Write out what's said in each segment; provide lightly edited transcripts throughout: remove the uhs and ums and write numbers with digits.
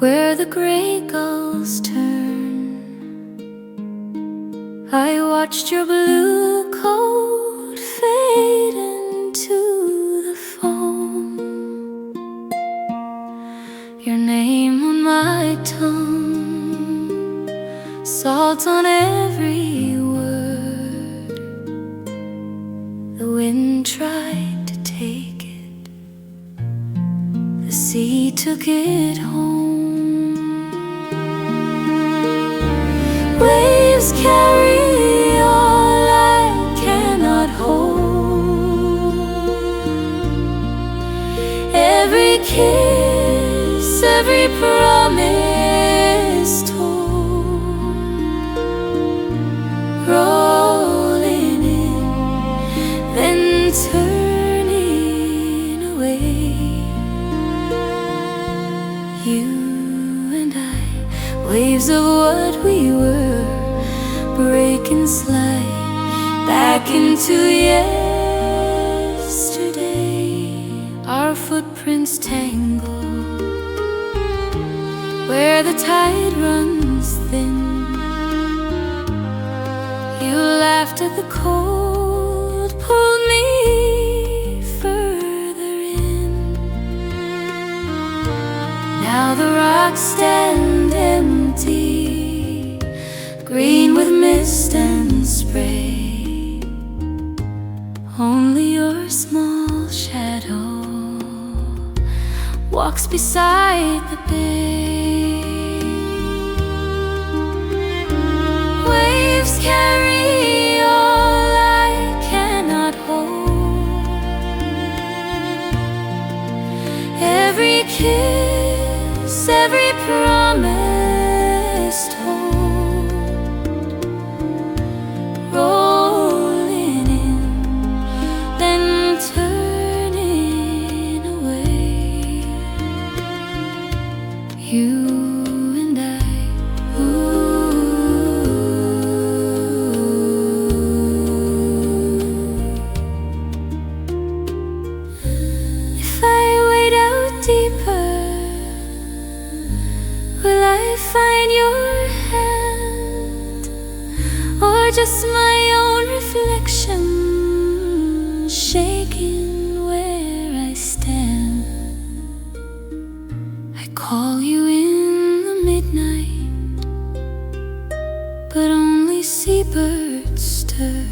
where the gray gulls turn. I watched your blue coat fade into the foam, your name on my tongue, salt on every word. The wind tried to take it, the sea took it home. Waves carry all I cannot hold, every kiss, every promise told, rolling in, then turning away. You and I, waves of what we were, break and slide back into yesterday. Our footprints tangle where the tide runs thin. You laughed at the cold, pulled me further in. Now the rocks stand empty, green with mist and spray. Only your small shadow walks beside the bay. Waves carry all I cannot hold, every kiss, every promise told, rolling in, then turning away. You and I, if I wade out deeper, will I find your hand, or just my own reflection shaking where I stand? I call you in the midnight, but only seabirds stir,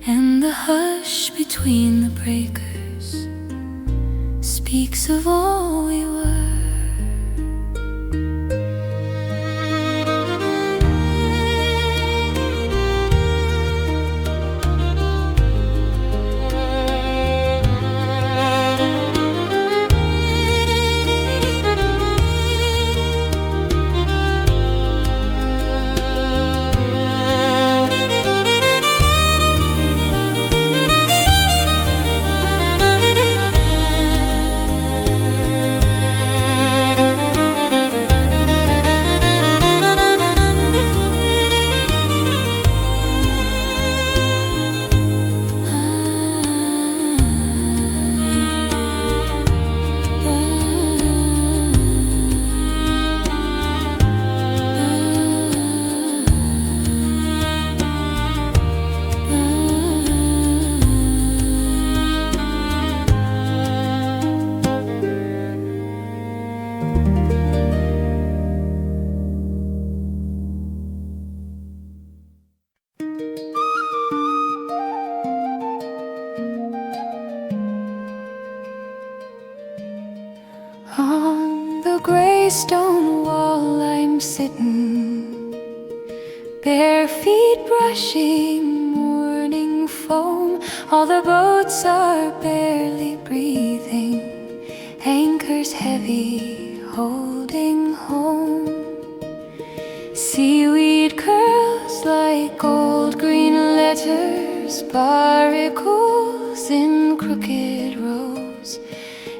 and the hush between the breakers speaks of all we were. On the gray stone wall I'm sitting, bare feet brushing morning foam. All the boats are barely breathing, anchors heavy holding home. Seaweed curls like gold green letters, barnacles in crooked rows.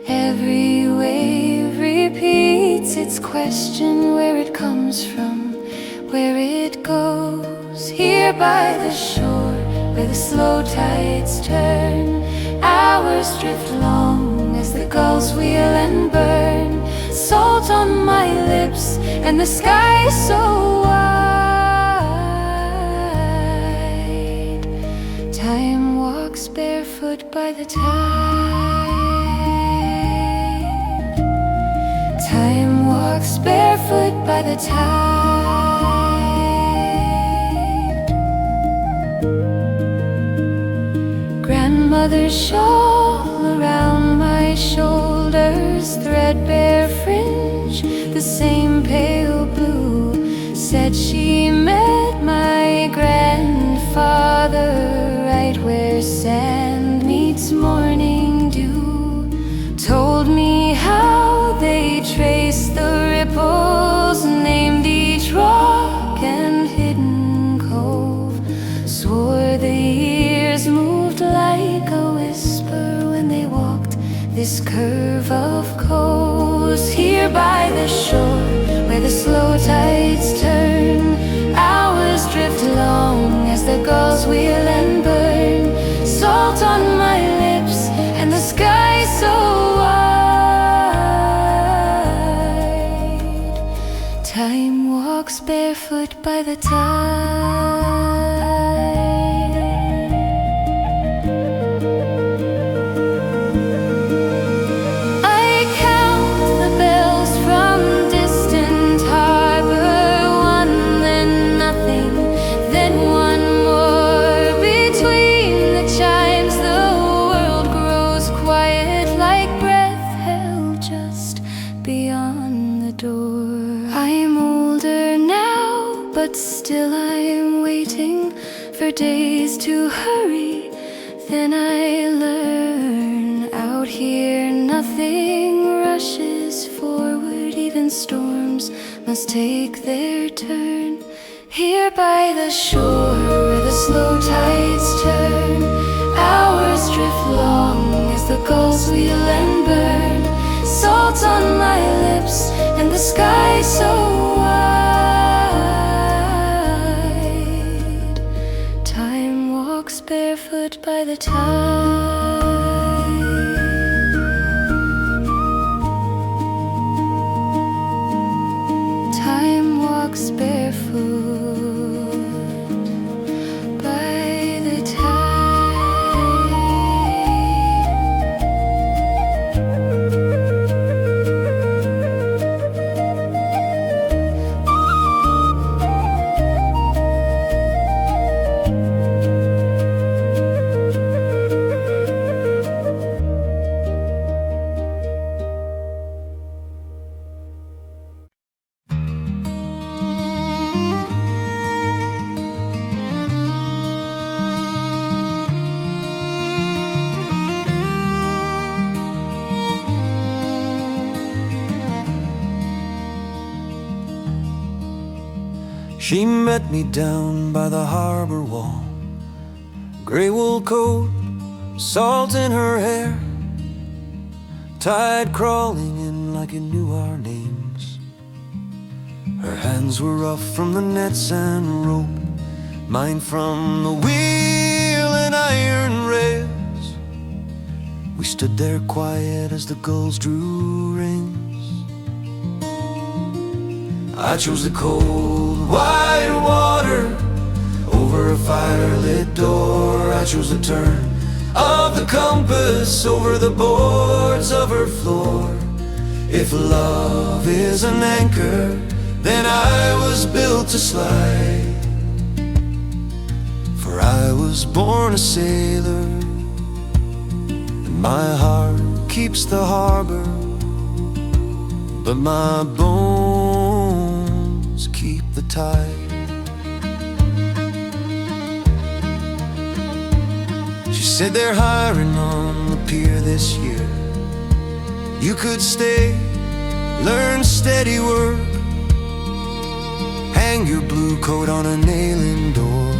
Every wave repeats its question, where it comes from, where it goes. Here by the shore, where the slow tides turn, hours drift long as the gulls wheel and burn. salt on my lips, and the sky so wide. Time walks barefoot by the tide. Time walks barefoot by the tide. Grandmother's shawl around my shoulders, threadbare fringe, the same pale blue. Said she met my grandfather right where sand meets morning dew. Told me how they traced the ripples, named each rock and hidden cove. Swore the years moved like a whisper when they walked this curve of coast. Here by the shore, where the slow tides turn, hours drift along as the gulls wheel and burn. Salt on my lips, and the sky so wide. Time walks barefoot by the tide. But still I'm waiting for days to hurry. Then I learn out here nothing rushes forward. Even storms must take their turn. Here by the shore, where the slow tides turn, hours drift long as the gulls wheel and burn. Salt on my lips, and the sky so wide. Barefoot by the tide. Time walks barefoot by the tide. She met me down by the harbor wall, grey wool coat, salt in her hair, tide crawling in like it knew our names. Her hands were rough from the nets and rope, mine from the wheel and iron rails. We stood there quiet as the gulls drew rings. I chose the cold, wide water over a fire-lit door. I chose the turn of the compass over the boards of her floor. If love is an anchor, then I was built to slide. For I was born a sailor, and my heart keeps the harbor, but my bones keep the tide. She said they're hiring on the pier this year. You could stay, learn steady work, hang your blue coat on a nail-in door.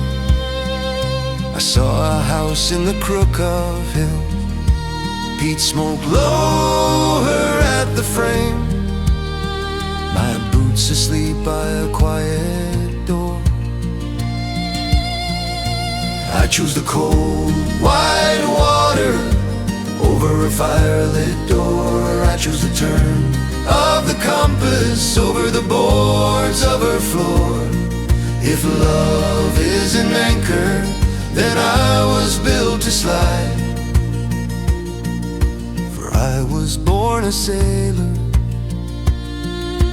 I saw a house in the crook of hill, peat smoke lower at the frame, my boots asleep by a quiet door. I choose the cold, wide water over a fire-lit door. I choose the turn of the compass compass over the boards of her floor. If love is an anchor, then I was built to slide. For I was born a sailor,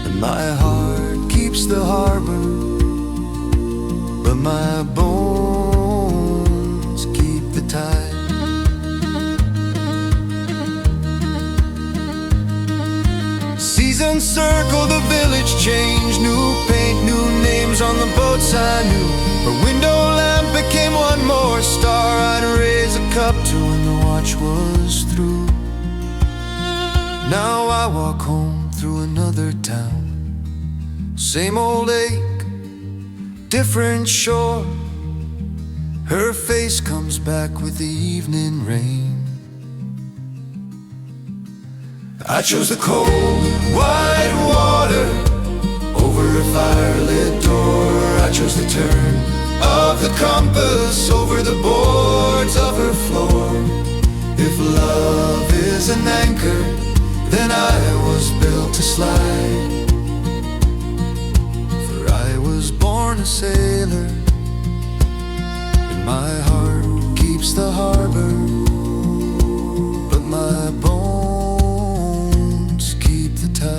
and my heart keeps the harbor, but my bones keep the tide. Seasons circle the village, change, new paint, new names on the boats I knew. Her window lamp became one more star I'd raise a cup to when the watch was through. Now I walk home through another town, same old ache, different shore. Her face comes back with the evening rain. I chose the cold, wide water over a firelit door. I chose the turn of the compass over the boards of her floor. If love is an anchor, then I was built to slide. For I was born a sailor, and my heart keeps the harbor, but my bones keep the tide.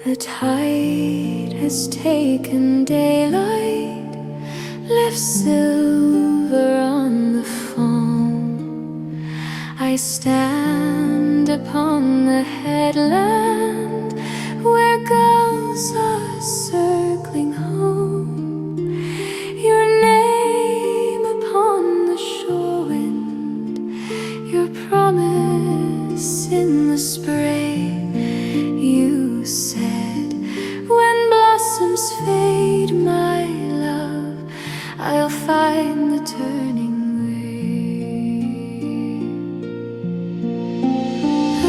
The tide has taken daylight, left silver on the foam. I stand upon the headland where gulls are circling home. Your name upon the shore wind, your promise in the spray. You said, when blossoms fade, my love, I'll find the turning way.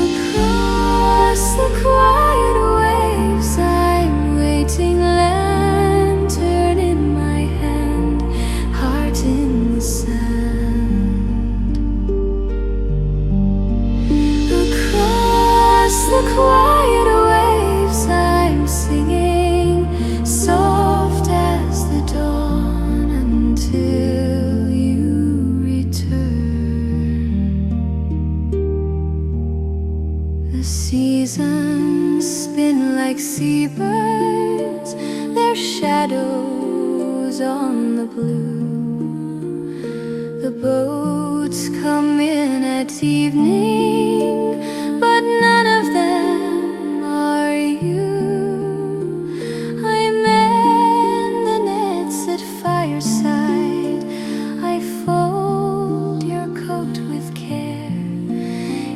Across the quiet waves, I'm waiting, lantern in my hand, heart in the sand. Across the quiet waves, I'm singing, soft as the dawn, until you return. The seasons spin like seabirds, their shadows on the blue. The boats come in at evening, but none of them are you. I mend the nets at fireside, I fold your coat with care.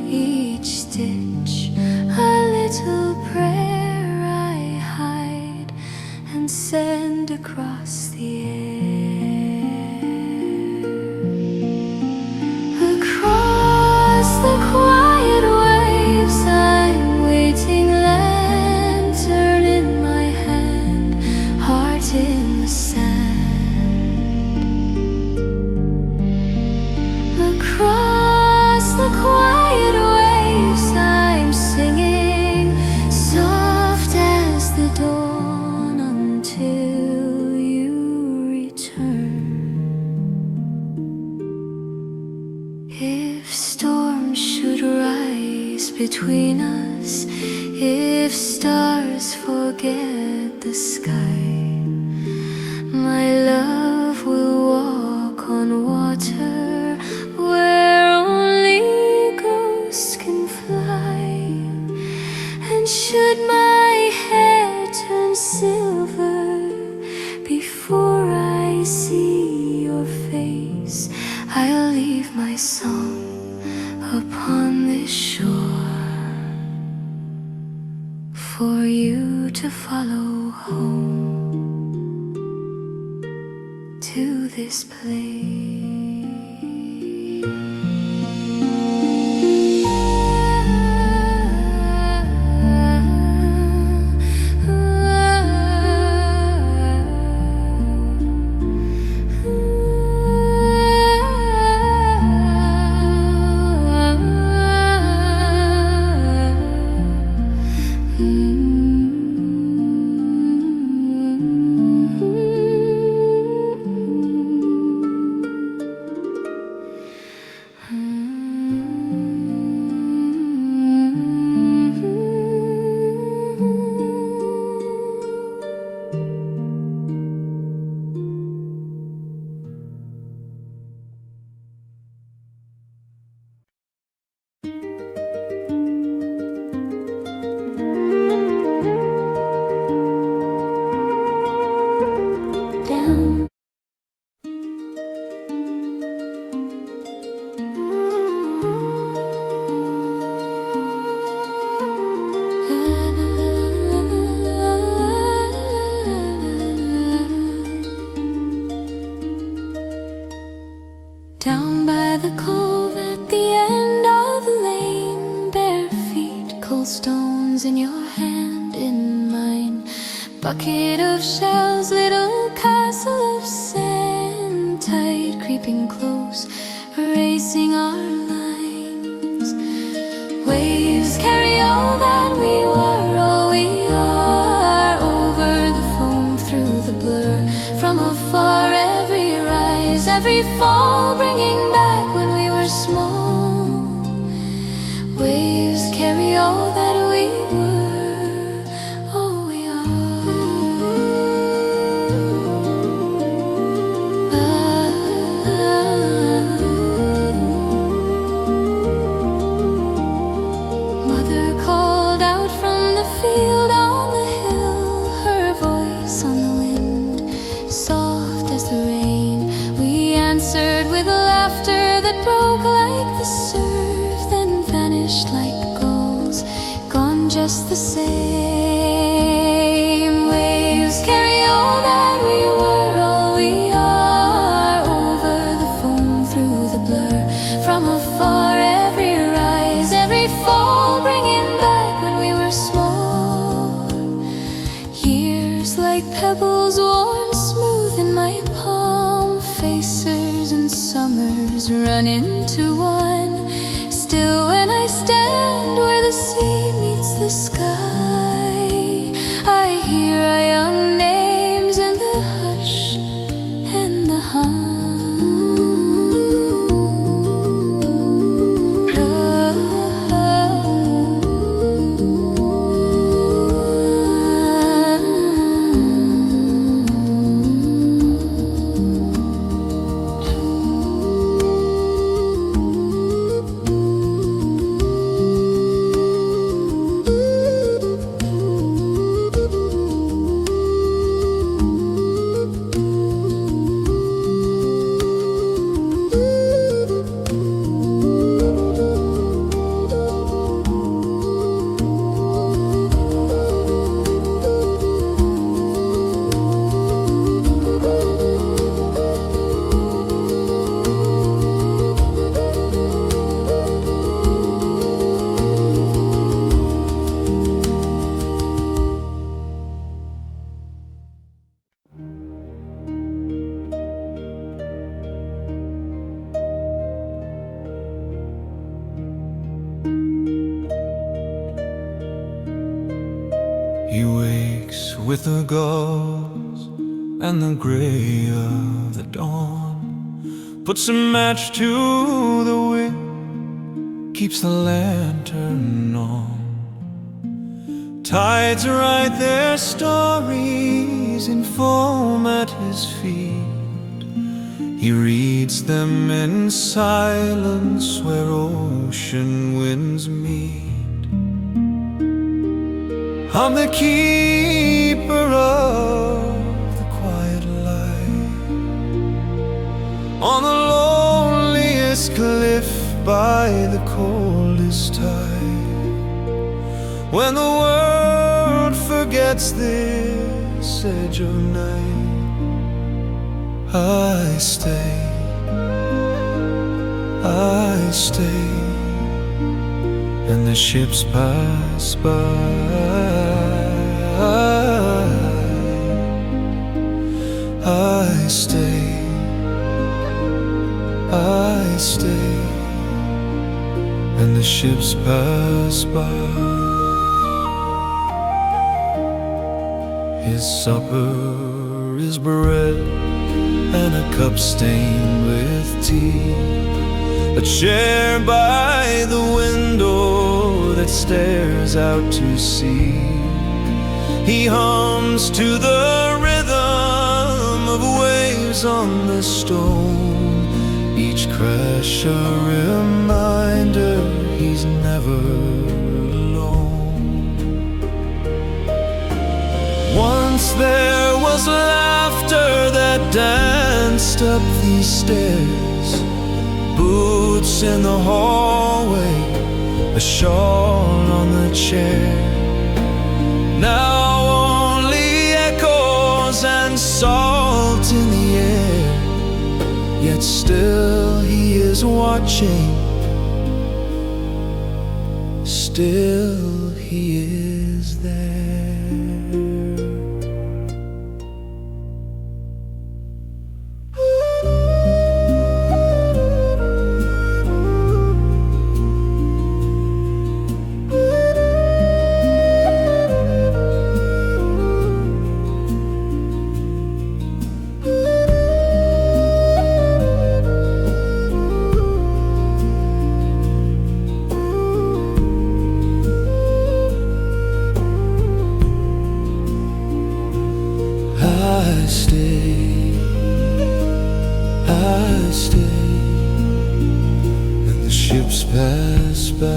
Each stitch a little prayer I hide and send across the air. Across the quiet waves, I'm waiting, lantern in my hand, heart in the sand. Across the quiet waves, I'm singing, soft as the dawn, until you return. If storms should rise between us, if stars forget the sky, my love will walk on water where only ghosts can fly. And should my hair turn silver before I see your face, I'll leave my song upon this shore for you to follow home to this place. Down by the cove at the end of the lane, bare feet, cold stones in your hand, in mine. Bucket of shells, little castle of sand. Tide creeping close, erasing our lines. Waves carry all that we were, all we are. Over the foam, through the blur, from afar, every rise, every fall, bringing back when we were small. Waves carry all that we were, all we are. Mother called out from the field on the hill, her voice on the wind, soft as the rain. We answered with laughter that broke like the surf, then vanished like gulls, gone just the same. Waves carry all that we were, all we are. Over the foam, through the blur, from afar, every rise, every fall, bringing back when we were small. Years like pebbles worn smooth in my palm, facers and summers run into one. Still when I stand where the sea meets the sky, I hear our young names in the hush and the hum. He wakes with the gulls and the gray of the dawn, puts a match to the wick, keeps the lantern on. Tides write their stories in foam at his feet. He reads them in silence where ocean winds meet. I'm the keeper of the quiet light on the lonely this cliff by the coldest tide. When the world forgets this edge of night, I stay, and the ships pass by. I stay, and the ships pass by. His supper is bread and a cup stained with tea, a chair by the window that stares out to sea. He hums to the rhythm of waves on the stone, each crash a reminder he's never alone. Once there was laughter that danced up these stairs, boots in the hallway, a shawl on the chair. Now only echoes and salt in the air, yet still he is watching, still he is there. I stay, and the ships pass by.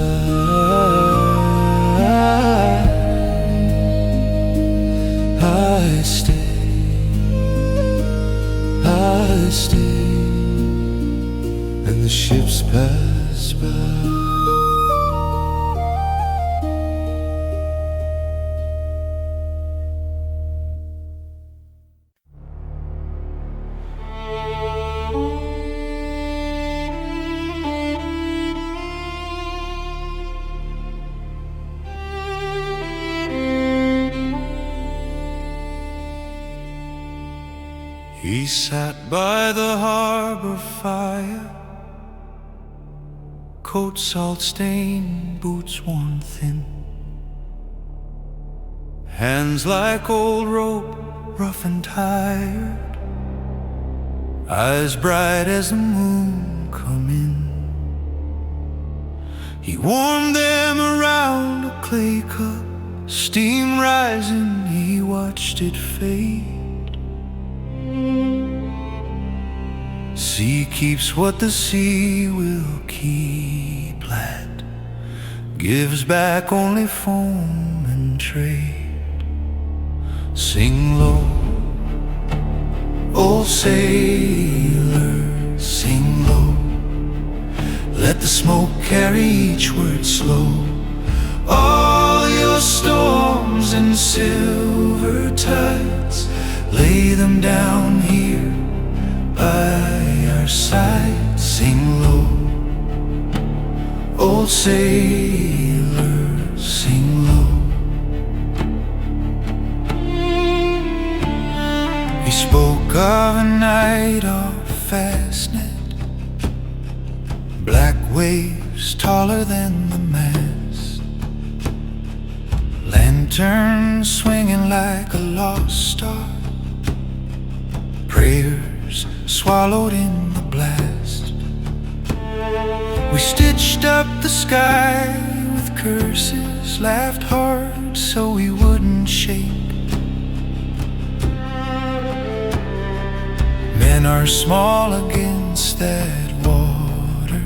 I stay, and the ships pass by. He sat by the harbor fire, coat salt-stained, boots worn thin, hands like old rope, rough and tired, eyes bright as the moon come in. He warmed them around a clay cup, steam rising, he watched it fade. Sea keeps what the sea will keep, lad, gives back only foam and trade. Sing low, old sailor, sing low, let the smoke carry each word slow. All your storms and silver tides, lay them down here by our side. Sing low, old sailor, sing low. He spoke of a night of fastnet, black waves taller than the mast, lanterns swinging like a lost star, prayers swallowed in the blast. We stitched up the sky with curses, laughed hard so we wouldn't shake. Men are small against that water,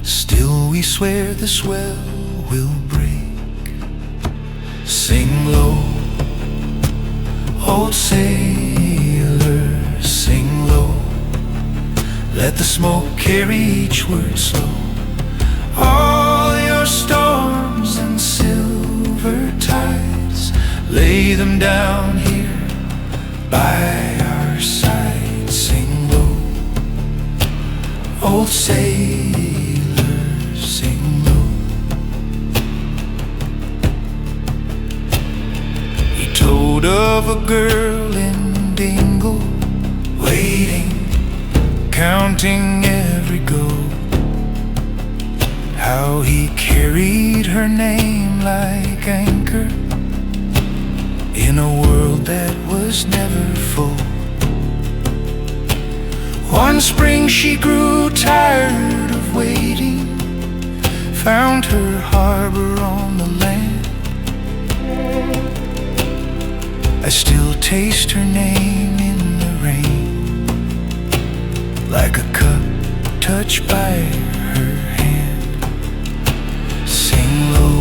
still we swear the swell will break. Sing low, old sailor, sing low, let the smoke carry each word slow. All your storms and silver tides, lay them down here by our side. Sing low, old sailors, sing low. He told of a girl in Dingle, waiting, counting every go. How he carried her name like anchor in a world that was never full. One spring she grew tired of waiting, found her harbor on the land. I still taste her name in the rain, like a cup touched by her hand. Sing low,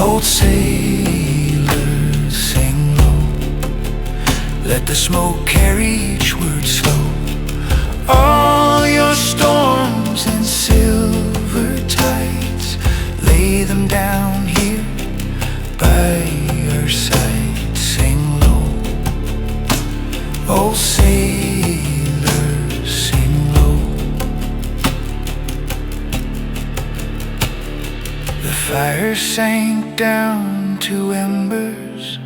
old sailors, sing low, let the smoke carry each word slow. All your storms and silver tides, lay them down here by our side. Sing low, old sailors, sing low. The fire sank down to embers,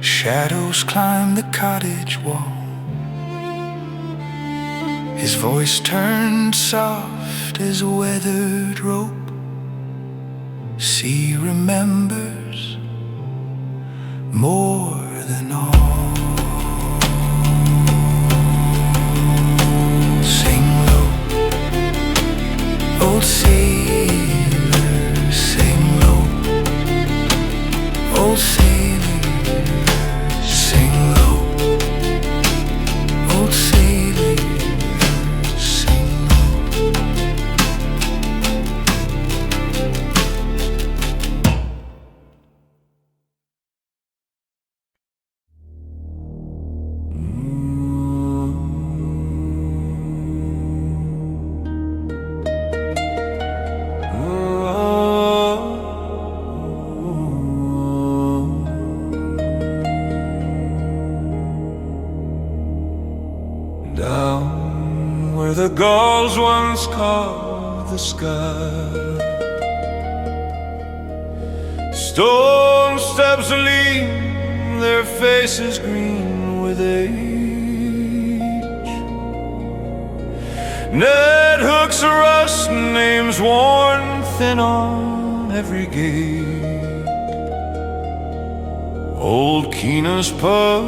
shadows climbed the cottage wall. His voice turned soft as a weathered rope. Sea remembers more than all. Sing low, old sailors, sing low, old sailors, sing low, old sailors. Down where the gulls once carved the sky, stone steps lean, their faces green with age. Net hooks rust, names worn thin on every gate. Old Keena's pub,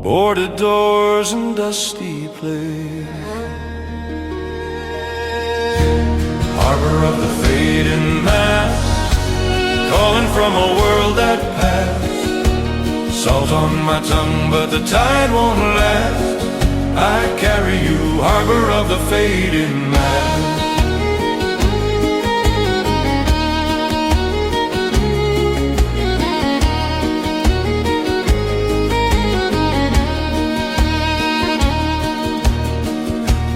boarded doors and dusty place. Harbor of the fading mast, calling from a world that passed. Salt on my tongue, but the tide won't last. I carry you, harbor of the fading mast.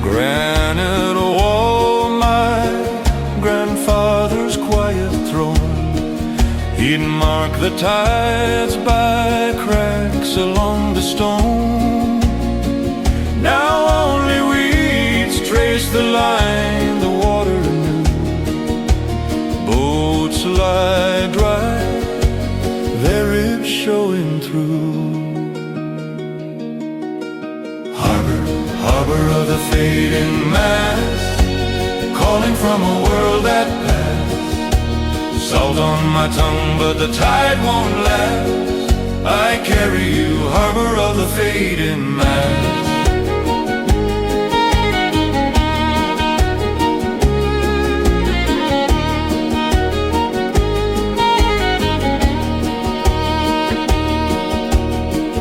Granite wall, my grandfather's quiet throne. He'd mark the tides by cracks along the stone. Now only weeds trace the line, the water anew. Boats lie dry, their ribs showing through. Harbor of the fading mast, calling from a world that passed. Salt on my tongue, but the tide won't last. I carry you, harbor of the fading mast.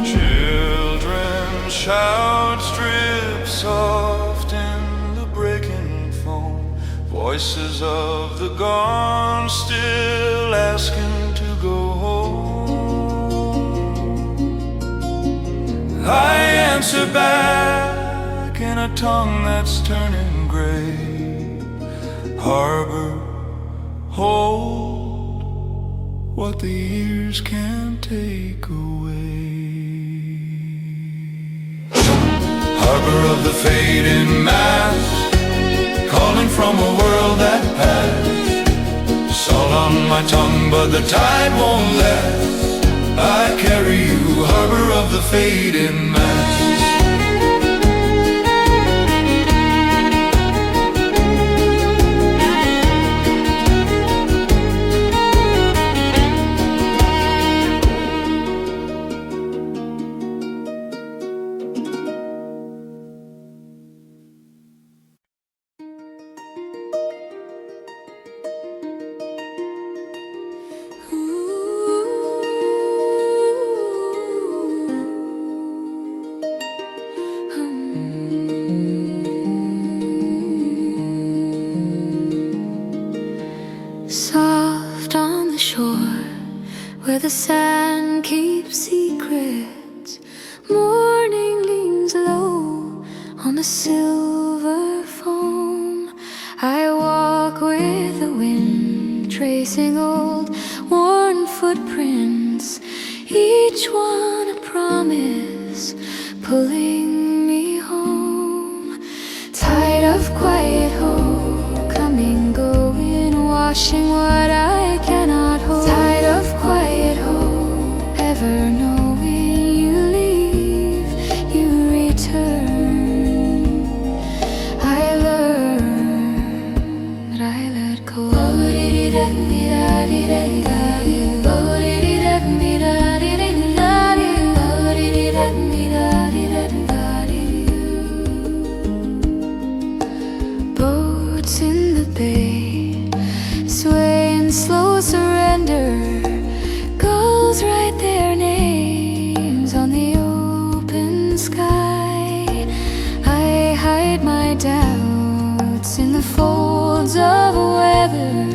Children shout, strip soft in the breaking foam. Voices of the gone still asking to go home. I answer back in a tongue that's turning gray. Harbor, hold what the years can't take away. Harbor of the fading mast, calling from a world that passed. Salt on my tongue, but the tide won't last. I carry you, harbor of the fading mast. Soft on the shore, where the sand keeps secrets, morning leans low on the silver foam. I walk with the wind, tracing old worn footprints, each one a promise, pulling me home. Tide of quiet hope, coming, going, washing what I cannot hold. Tide of quiet hope, ever knowing you leave, you return. I learned, I let go. Boats in the bay, swaying slow surrender, gulls write their names on the open sky. I hide my doubts in the folds of weather,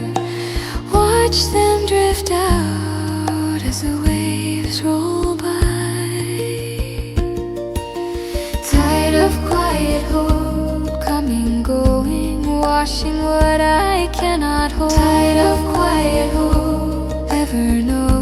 watch them drift out as the waves roll by. Tide of quiet hope, coming, going, washing what I cannot hold. Tide of quiet hope, ever knowing.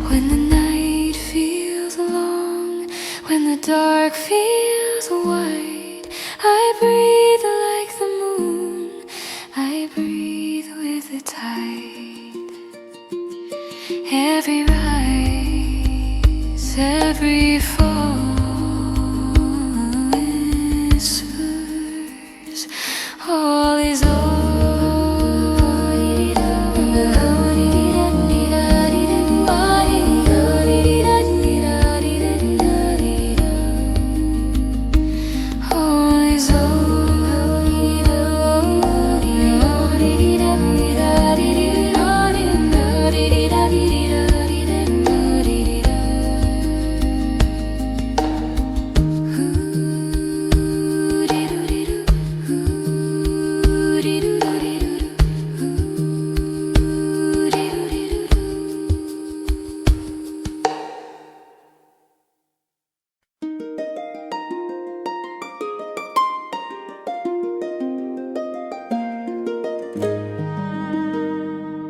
When the night feels long, when the dark feels white, I breathe like the moon, I breathe with the tide. Every rise, every fall whispers, all is over.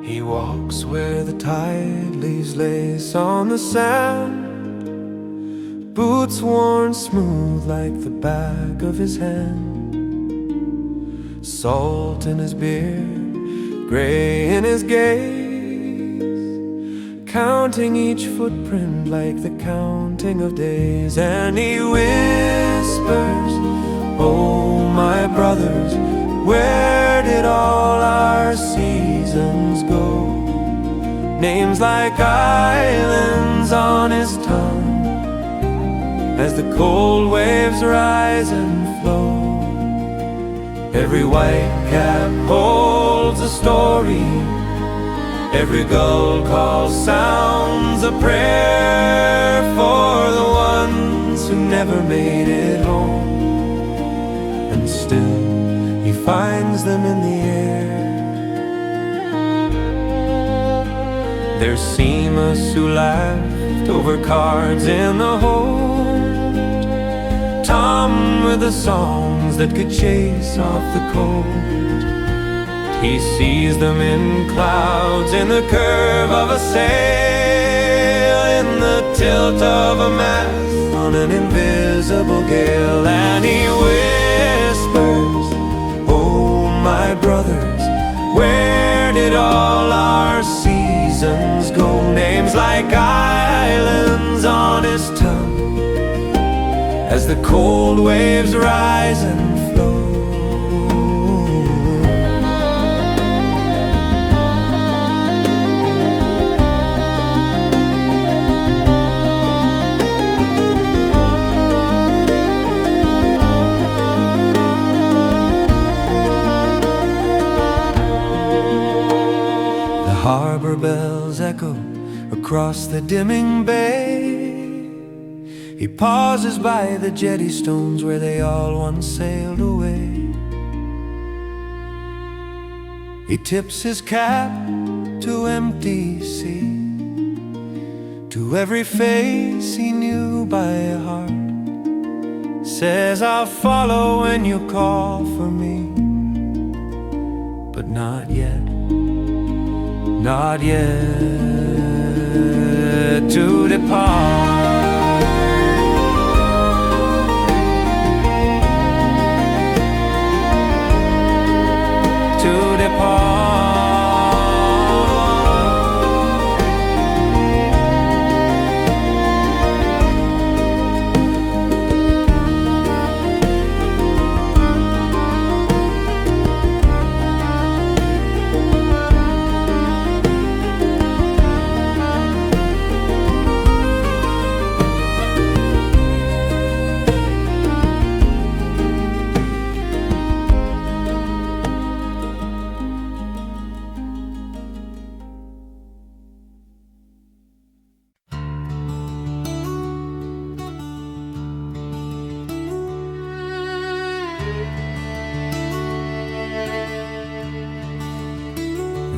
He walks where the tide leaves lace on the sand, boots worn smooth like the back of his hand, salt in his beard, gray in his gaze, counting each footprint like the counting of days. And he whispers, oh my brothers, where did all our seasons go? Names like islands on his tongue, as the cold waves rise and flow. Every white cap holds a story. Every gull call sounds a prayer for the ones who never made it home. And still he finds them in the air. There's Seamus who laughed over cards in the hold. Tom with the songs that could chase off the cold. He sees them in clouds, in the curve of a sail, in the tilt of a mast on an invisible gale. And he whispers, oh my brothers, where did all our seasons go? Names like islands on his tongue as the cold waves rise and flow. Harbor bells echo across the dimming bay. He pauses by the jetty stones where they all once sailed away. He tips his cap to empty sea, to every face he knew by heart. Says I'll follow when you call for me, but not yet. Not yet to depart. To depart.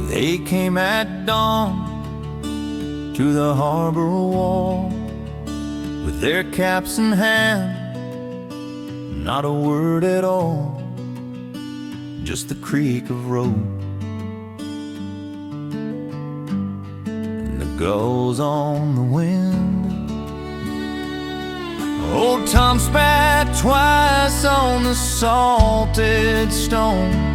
They came at dawn to the harbor wall with their caps in hand, not a word at all, just the creak of rope and the gulls on the wind. Old Tom spat twice on the salted stone,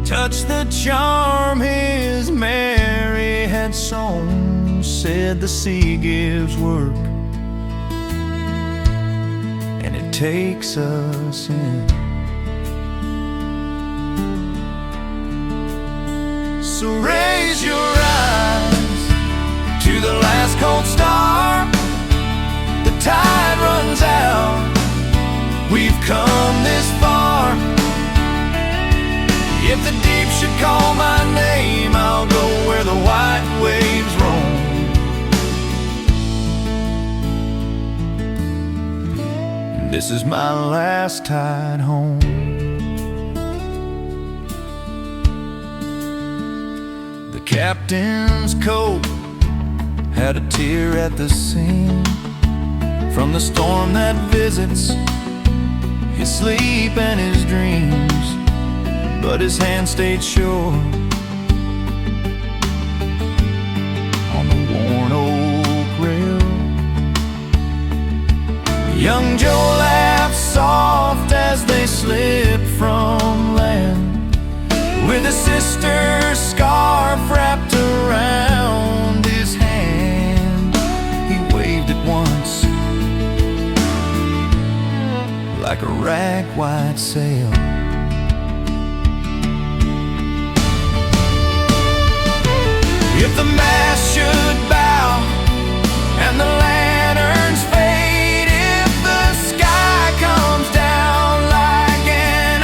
touched the charm his Mary had sewn. Said the sea gives work and it takes us in. So raise your eyes to the last cold star. The tide runs out, we've come this far. If the deep should call my name, I'll go where the white waves roam. And this is my last tide home. The captain's coat had a tear at the seam from the storm that visits his sleep and his dreams. But his hand stayed sure on the worn oak rail. Young Joe laughed soft as they slipped from land, with a sister's scarf wrapped around his hand. He waved it once like a rag white sail. If the mast should bow and the lanterns fade, if the sky comes down like an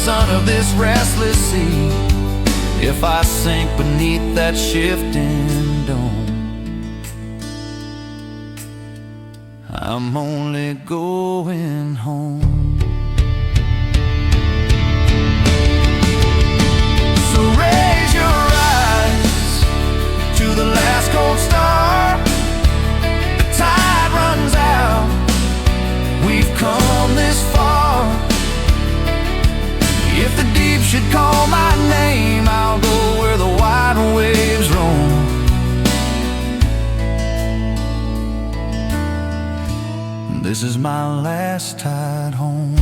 sun of this restless sea. If I sink beneath that shifting dome, I'm only going home. So raise your eyes to the last cold star. The tide runs out, we've come this far. If the deep should call my name, I'll go where the wide waves roam. This is my last tide home.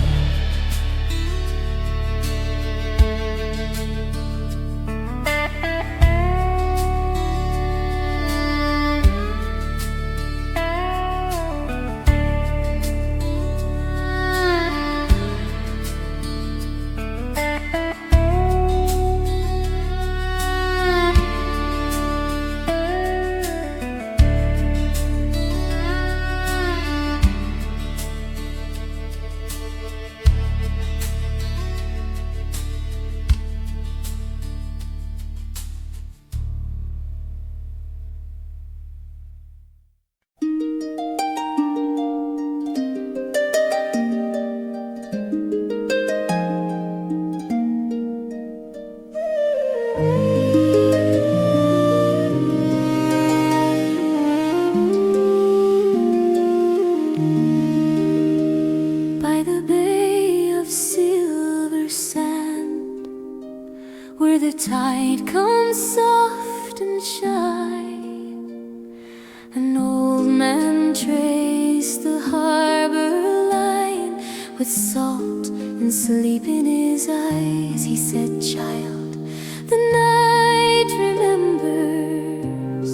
Where the tide comes soft and shy, an old man traced the harbor line with salt and sleep in his eyes. He said, "Child, the night remembers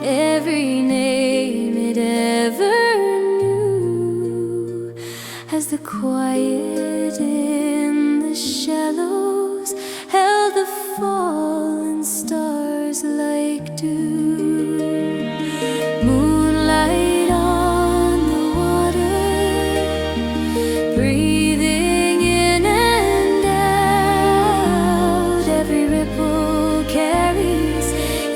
every name it ever knew, as the quiet in the shallows held the fallen stars like dew. Moonlight on the water, breathing in and out. Every ripple carries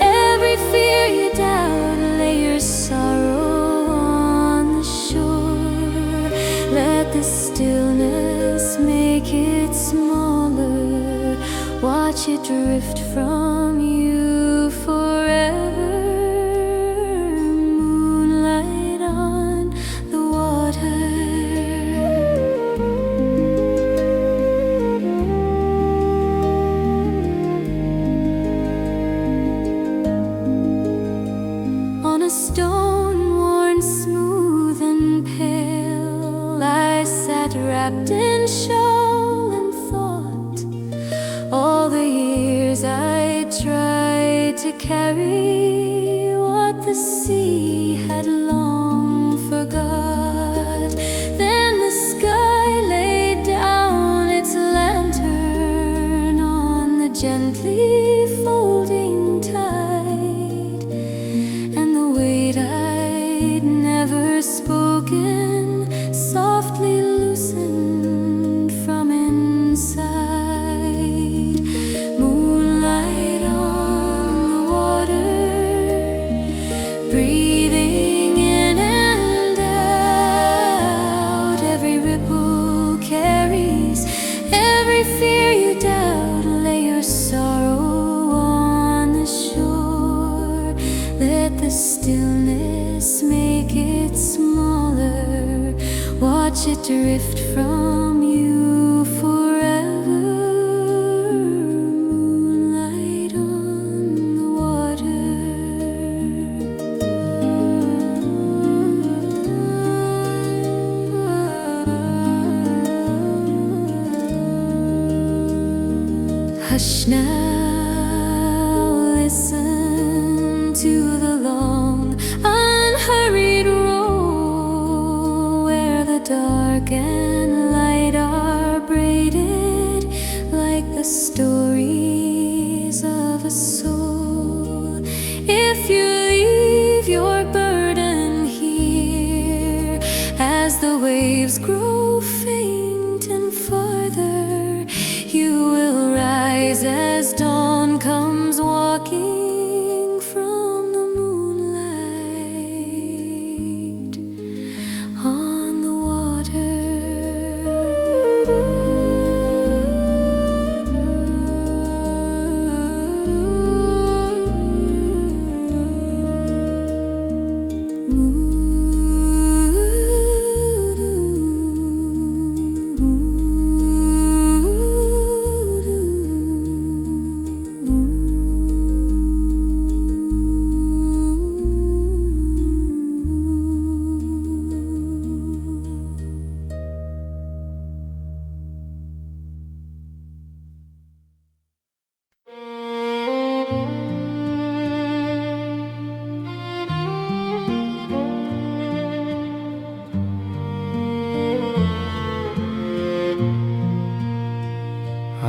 every fear you doubt. Lay your sorrow on the shore. Let the stillness make it smaller. Watch it drift from you forever. Moonlight on the water. On a stone worn smooth and pale, I sat wrapped in shawl and thought. All the years I tried to carry what the sea had long forgot. Then the sky laid down its lantern on the gently folding tide, and the weight I'd never spoken softly loosened from inside. Moonlight on the water, breathing in and out. Every ripple carries every fear you doubt. Lay your sorrow on the shore. Let the stillness make it smaller. Watch it drift from you forever. Moonlight on the water. Hush now, listen to the long, unhurried roll, where the dark and light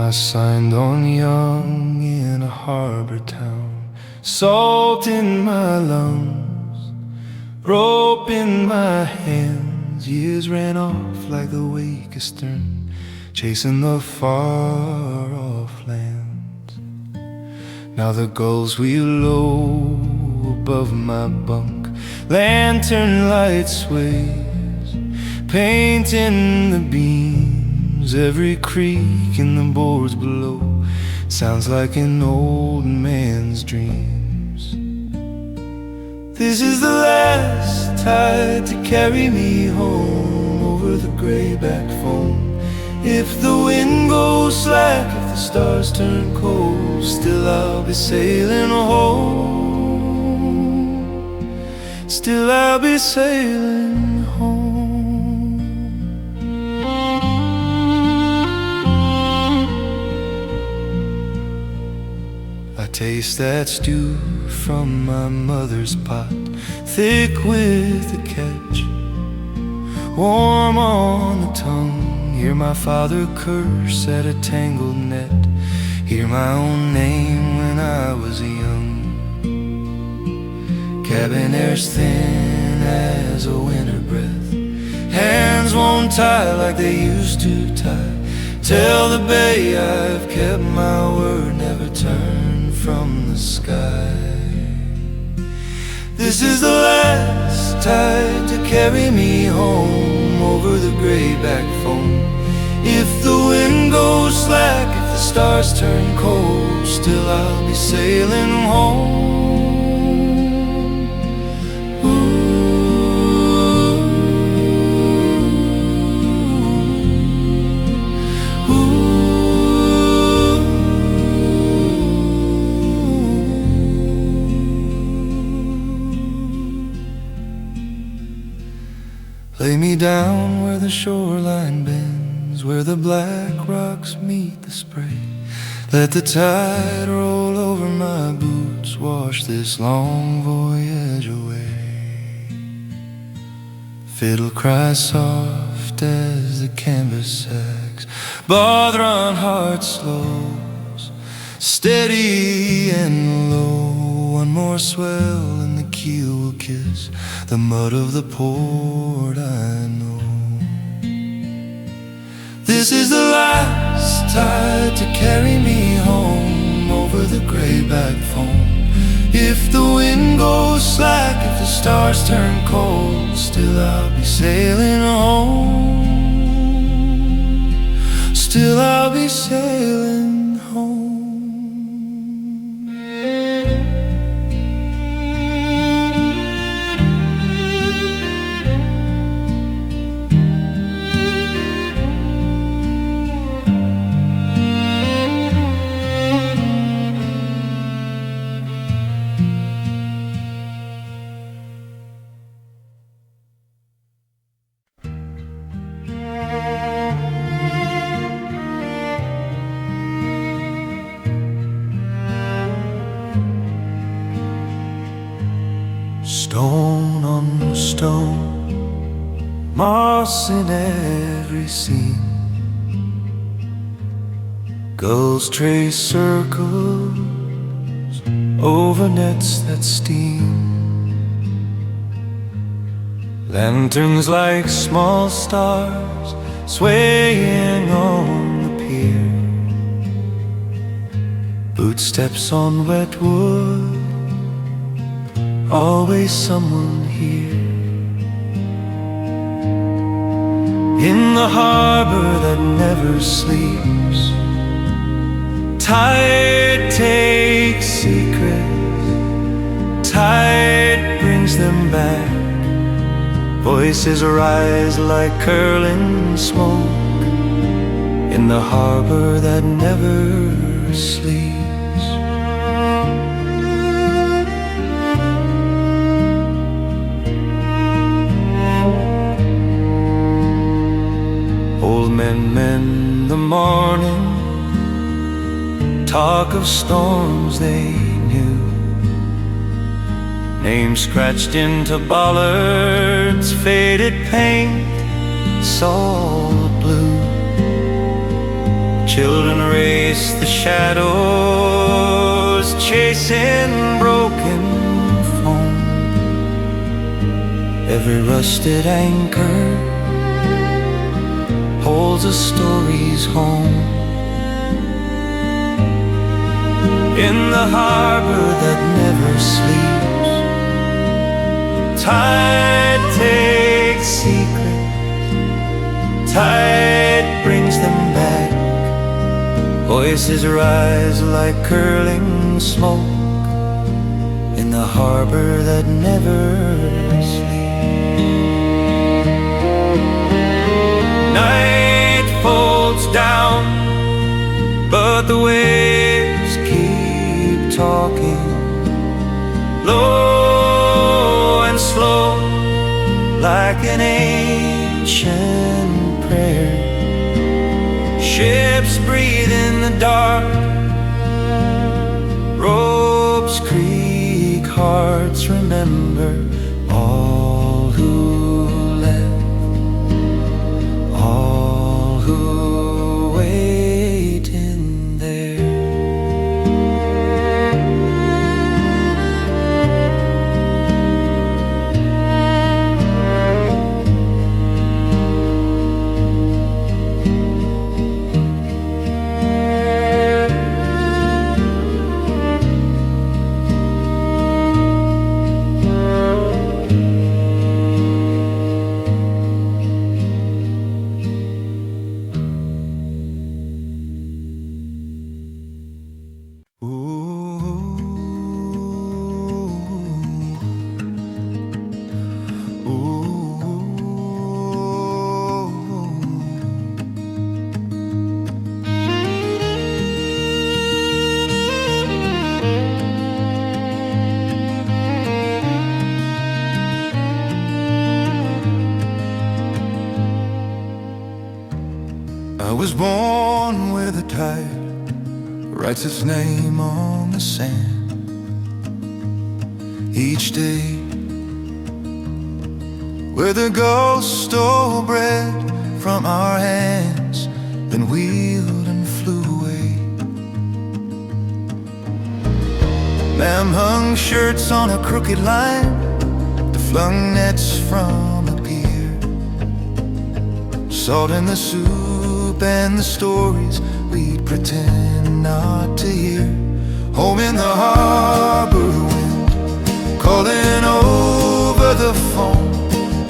I signed on young in a harbor town, salt in my lungs, rope in my hands. Years ran off like the wake astern, chasing the far-off lands. Now the gulls wheel low above my bunk, lantern light sways, painting the beams. Every creak in the boards below sounds like an old man's dreams. This is the last tide to carry me home over the greyback foam. If the wind goes slack, if the stars turn cold, still I'll be sailing home. Still I'll be sailing home. I taste that stew from my mother's pot, thick with the catch, warm on the tongue. Hear my father curse at a tangled net, hear my own name when I was young. Cabin air's thin as a winter breath, hands won't tie like they used to tie. Tell the bay I've kept my word, never turn from the sky. This is the last tide to carry me home over the greyback foam. If the wind goes slack, if the stars turn cold, still I'll be sailing home. Lay me down where the shoreline bends, where the black rocks meet the spray. Let the tide roll over my boots, wash this long voyage away. Fiddle cries soft as the canvas sags, bother on heart slows, steady and low. One more swell and the keel will kiss the mud of the port, I know. This is the last tide to carry me home over the greyback foam. If the wind goes slack, if the stars turn cold, still I'll be sailing home. Still I'll be sailing home. Stone on stone, moss in every seam, gulls trace circles over nets that steam. Lanterns like small stars swaying on the pier. Footsteps on wet wood, always someone here. In the harbor that never sleeps, tide takes secrets, tide brings them back. Voices rise like curling smoke in the harbor that never sleeps. Old men mend the morning, talk of storms they knew. Names scratched into bollards, faded paint, salt blue. Children race the shadows, chasing broken foam. Every rusted anchor holds a story's home. In the harbor that never sleeps, tide takes secrets, tide brings them back. Voices rise like curling smoke in the harbor that never sleeps. Night folds down, but the waves keep talking, low and slow, like an ancient prayer. Ships breathe in the dark, ropes creak, hearts remember all who left, all who wait in there. I was born where the tide writes its name on the sand. Each day, where the ghost stole bread from our hands, then wheeled and flew away. Ma'am hung shirts on a crooked line, the flung nets from a pier, salt in the soup and the stories we'd pretend not to hear. Home in the harbor wind, calling over the phone.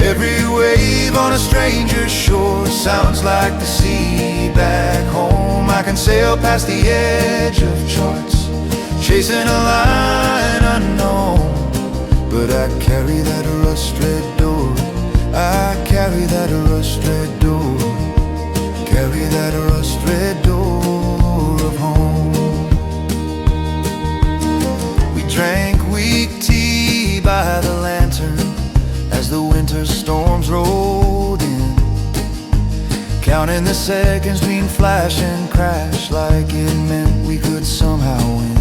Every wave on a stranger's shore sounds like the sea back home. I can sail past the edge of charts, chasing a line unknown, but I carry that rust-red door. I carry that rust-red door, carry that rust-red door of home. We drank weak tea by the lantern as the winter storms rolled in, counting the seconds between flash and crash like it meant we could somehow win.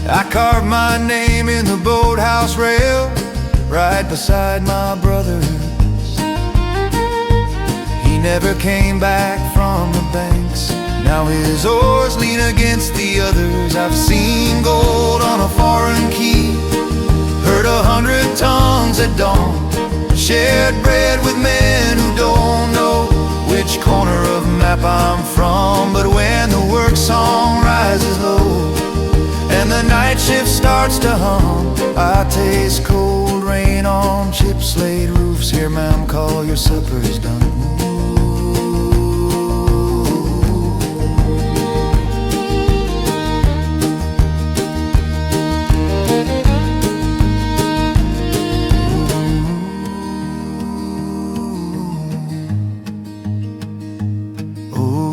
I carved my name in the boathouse rail right beside my brother's. He never came back from the banks, now his oars lean against the others. I've seen gold on a foreign key, heard 100 tongues at dawn, shared bread with men who don't know which corner of map I'm from. But when the work song rises low and the night shift starts to hum, I taste cold rain on chip-slate roofs. Here, ma'am, call your supper's done. Ooh.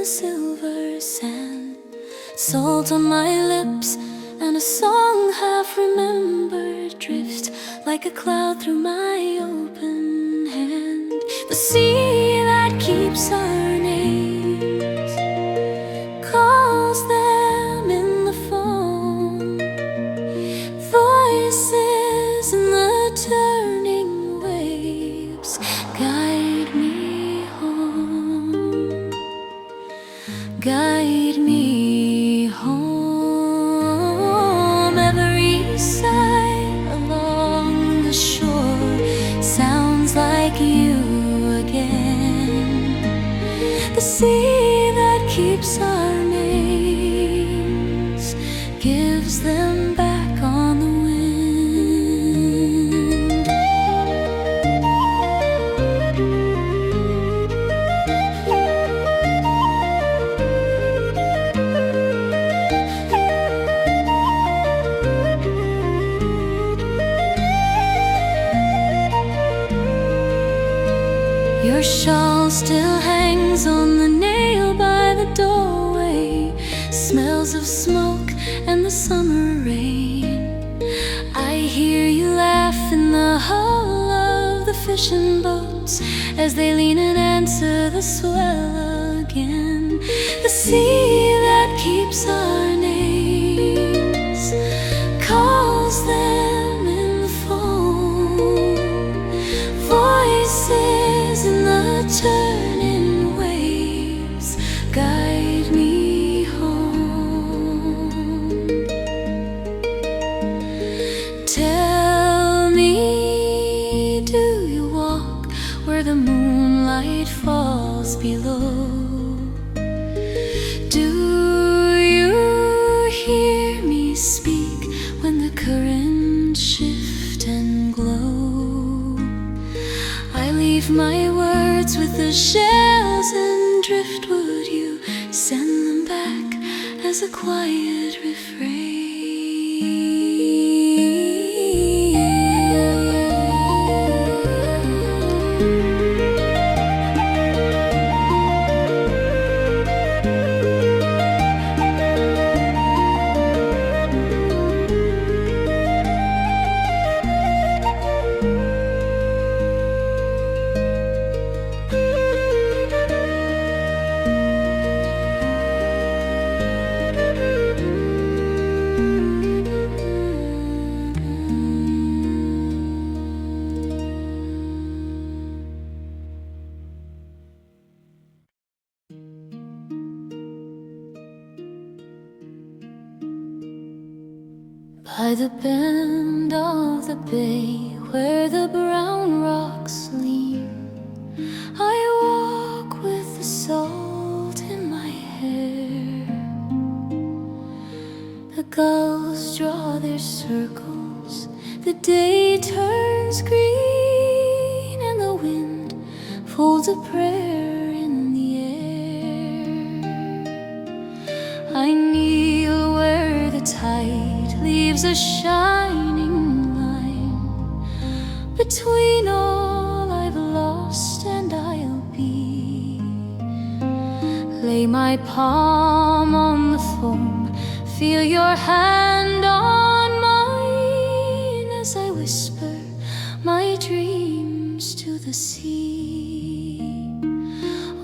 the silver sand, salt on my lips, and a song half remembered drifts like a cloud through my open hand. The sea that keeps our names calls them in the foam, voices in the turning waves guide me home, guide me home. Every sigh along the shore sounds like you again. The sea that keeps our names gives them back on the wind. Your shawl still hangs on the nail by the doorway, smells of smoke and the summer rain. I hear you laugh in the hull of the fishing boats as they lean and answer the swell again. The sea that keeps our names calls them in the foam, voices in the turning waves guide me home. Tell me, do you walk where the moonlight falls below? Do you hear me speak when the currents shift and glow? I leave my words with the shells and driftwood. You send them back as a quiet refrain. By the bend of the bay where the brown rocks lean, I walk with the salt in my hair. The gulls draw their circles, the day turns green, and the wind folds a prayer in the air. I kneel where the tide leaves a shining line between all I've lost and I'll be. Lay my palm on the foam, feel your hand on mine as I whisper my dreams to the sea.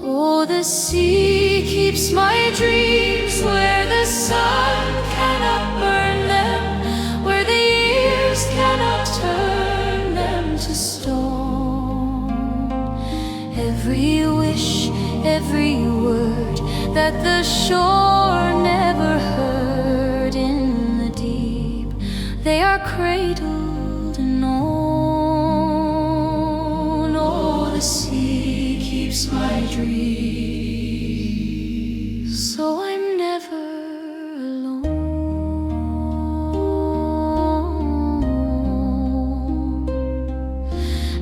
Oh, the sea keeps my dreams where the sun cannot burn them, where the years cannot turn them to stone. Every wish, every word that the shore never heard in the deep, they are cradled and known. Oh, the sea keeps my dreams, so I'm never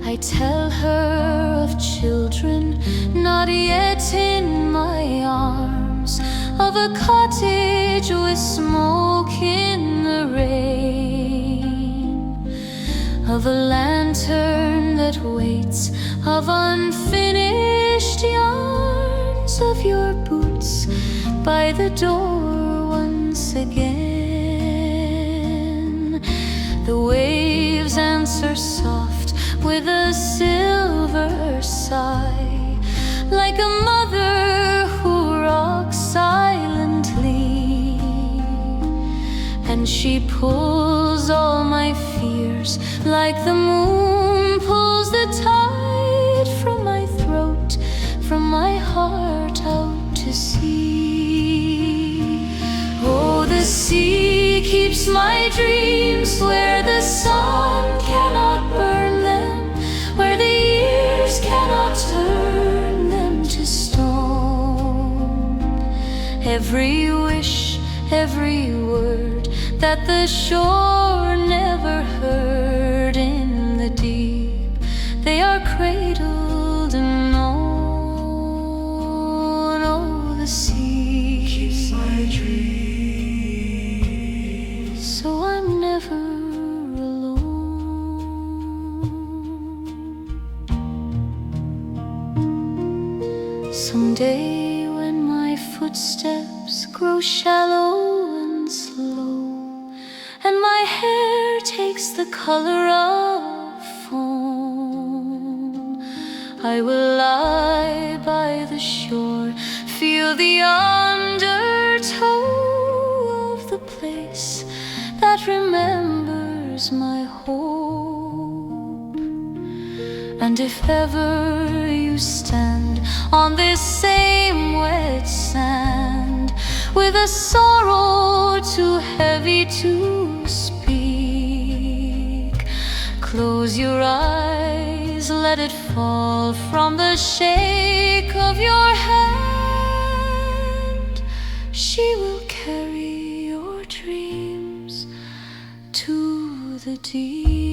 I tell her of children not yet in my arms, of a cottage with smoke in the rain, of a lantern that waits, of unfinished yarns soles of your boots by the door once again. The waves answer soft with a silver sigh, like a mother who rocks silently, and she pulls all my fears like the moon pulls the tide from my throat, from my heart out to sea. Oh, the sea keeps my dreams where the sun cannot burn them, where the years cannot turn them to stone. Every wish, every word that the shore never heard, in the deep they are cradled and known. Oh, the sea keeps my dreams, so I'm never alone. Someday when my footsteps grow shallow and slow, and my hair takes the color of foam, I will lie by the shore, feel the undertow of the place that remembers my hope. And if ever you stand on this same wet sand, with a sorrow too heavy to speak, close your eyes, let it fall from the shake of your hand. She will carry your dreams to the deep.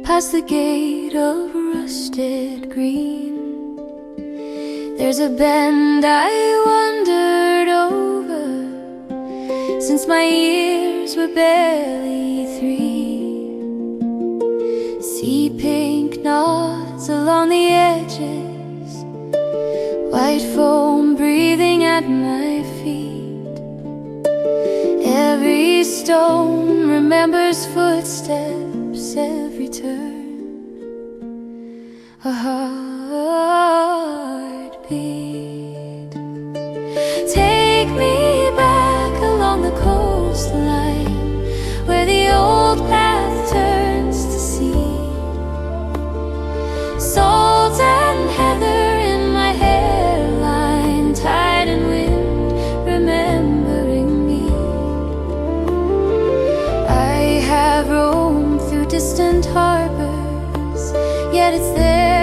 Past the gate of rusted green, there's a bend I wandered over since my years were barely 3. Sea pink nods along the edges, white foam breathing at my feet. Every stone remembers footsteps, every turn a heartbeat. Take me back along the coastline, where the old path turns to sea. Salt and heather in my hairline, tide and wind remembering me. I have roamed through distant harbors, yet it's there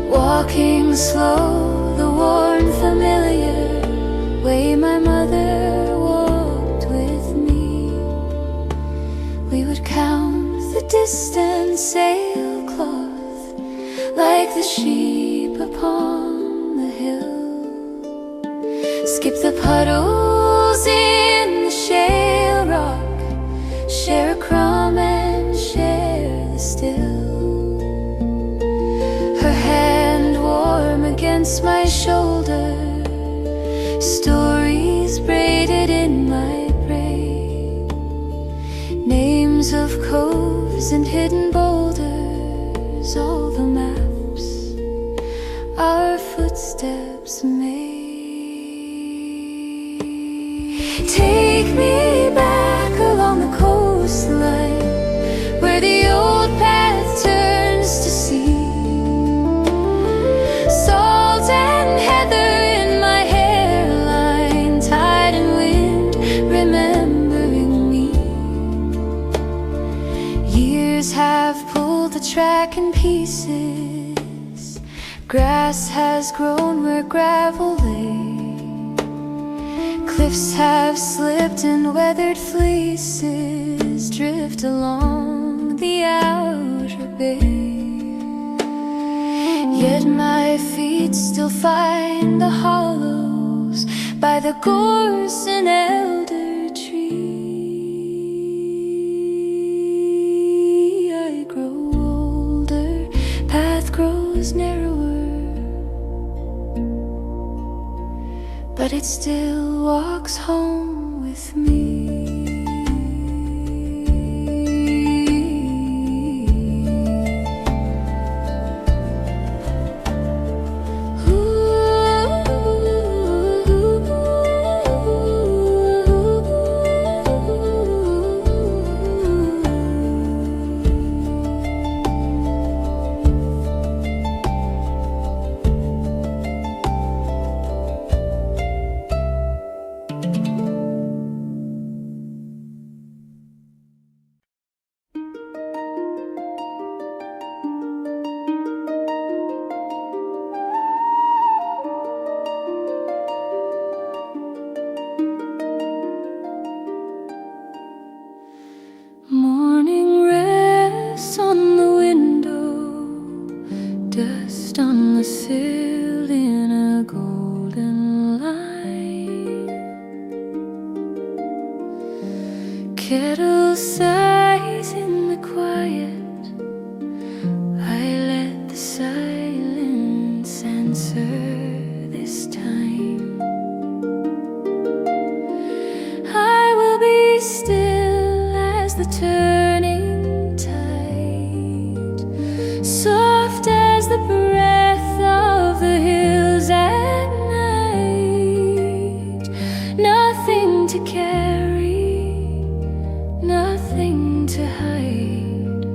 walking slow, the worn familiar way my mother walked with me. We would count the distant sailcloth like the sheep upon the hill, skip the puddles in the shale rock, share a crumb and share the still. Against my shoulder, stories braided in my brain. names of coves and hidden boulders, all the maps our footsteps made. Take me back along the coastline, where the old path turns to sea. Salt and heather in my hairline, tide and wind remembering me. Years have pulled the track in pieces. Grass has grown where gravel lay. Cliffs have slipped and weathered fleeces drift along the outer bay. Yet my feet still find the hollows by the gorse and elder tree. I grow older, path grows narrower, but it still walks home with me. Morning rests on the window, dust on the sill in a golden light. Kettle sighs in the quiet. I let the silence answer this time. I will be still as the turning tide, soft as the breath of the hills at night. Nothing to carry, nothing to hide.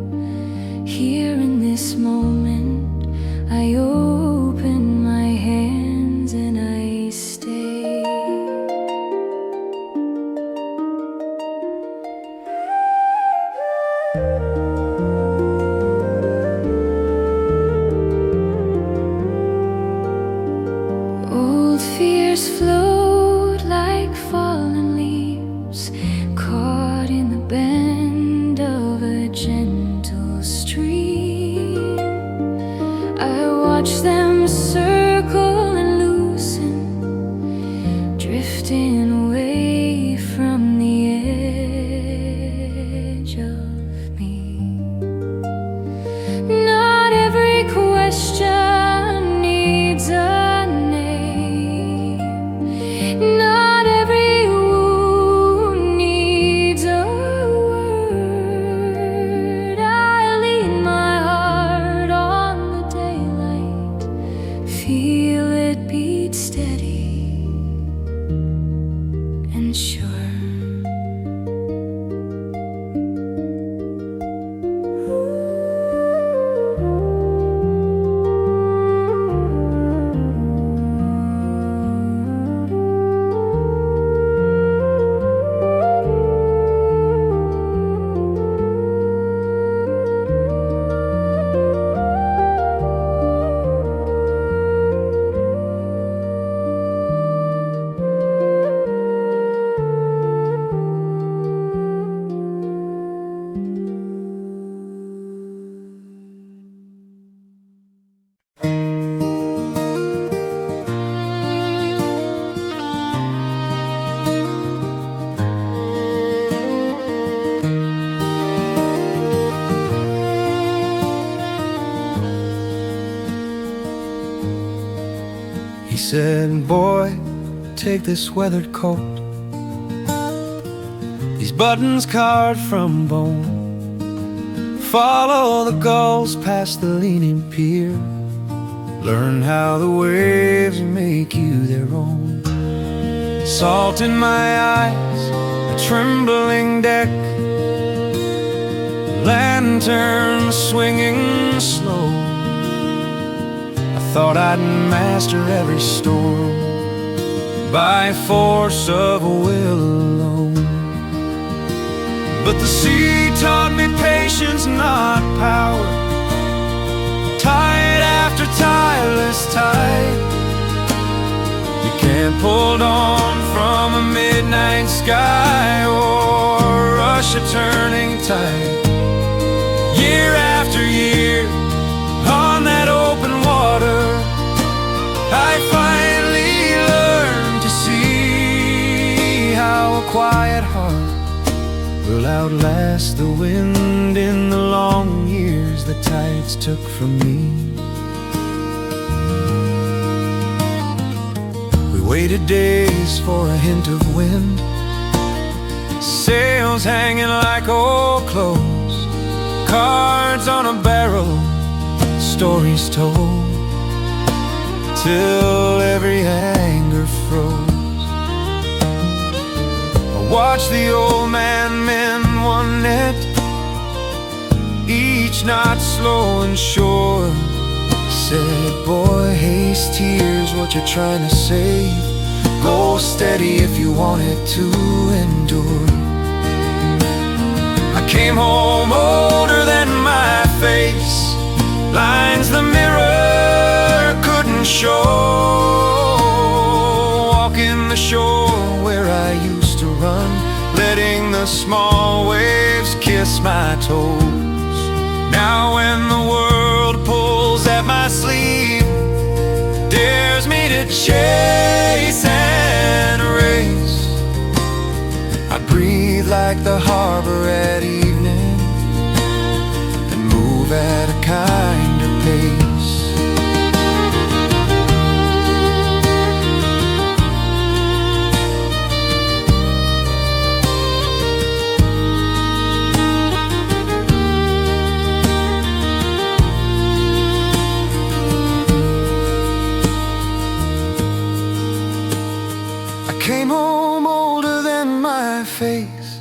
Here in this moment, I open my hands and I stay. Old fears float like fallen leaves, caught in the bend of a gentle stream. I watch them circle and loosen, drifting away from the edge of me. Not every question needs a name. Not every wound needs a word. I lean my heart on the daylight, feel it beat steady and sure. He said, boy, take this weathered coat, these buttons carved from bone. Follow the gulls past the leaning pier, learn how the waves make you their own. Salt in my eyes, a trembling deck, lantern swinging slow. I thought I'd master every storm by force of will alone. But the sea taught me patience, not power. Tide after tireless tide, you can't pull on from a midnight sky or rush a turning tide. Year after year, on that open water, I finally learned to see how a quiet heart will outlast the wind in the long years the tides took from me. We waited days for a hint of wind, sails hanging like old clothes, cards on a barrel, stories told, till every anger froze. Watch the old man mend one net, each knot slow and sure. Said, boy, haste here's what you're trying to save. Go steady if you want it to endure. I came home older than my face, lines the mirror couldn't show. Walking the shore where I used to run, letting the small waves kiss my toes. Now when the world pulls at my sleeve, dares me to chase and race, I breathe like the harbor at evening and move at a kinder pace. Came home older than my face,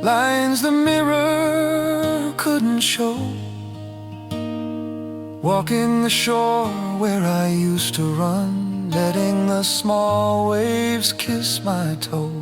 lines the mirror couldn't show. Walking the shore where I used to run, letting the small waves kiss my toes.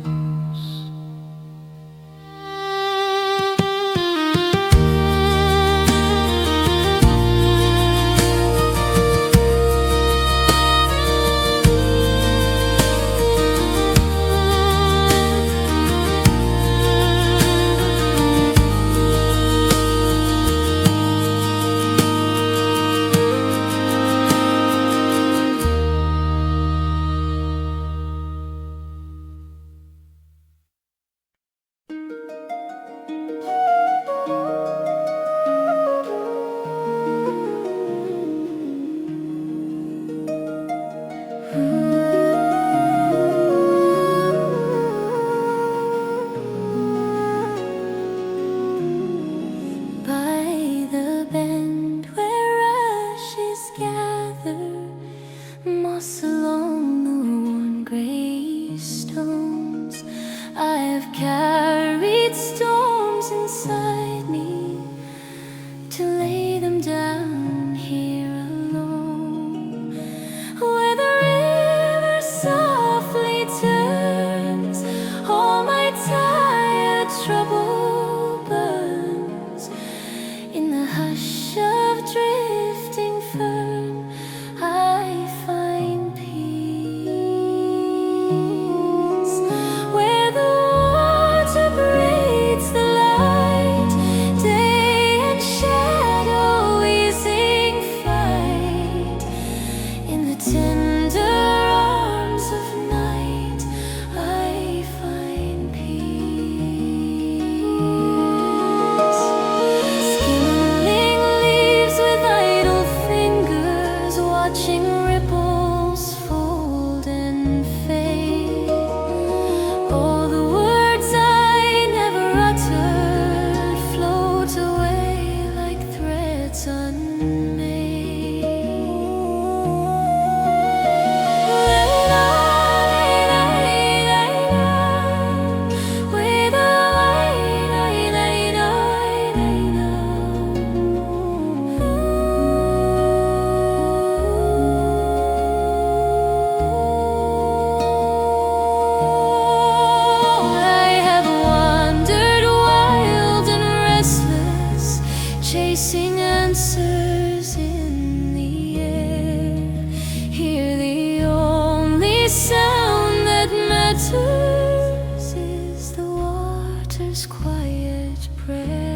his quiet prayer.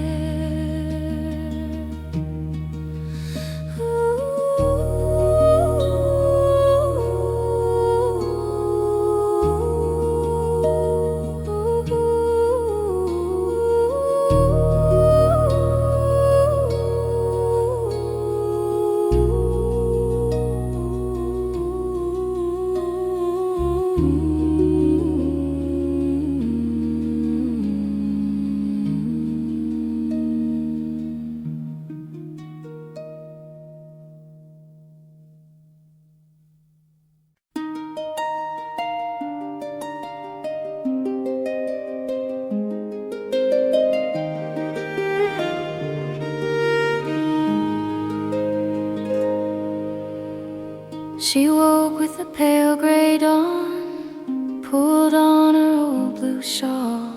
She woke with the pale gray dawn, pulled on her old blue shawl.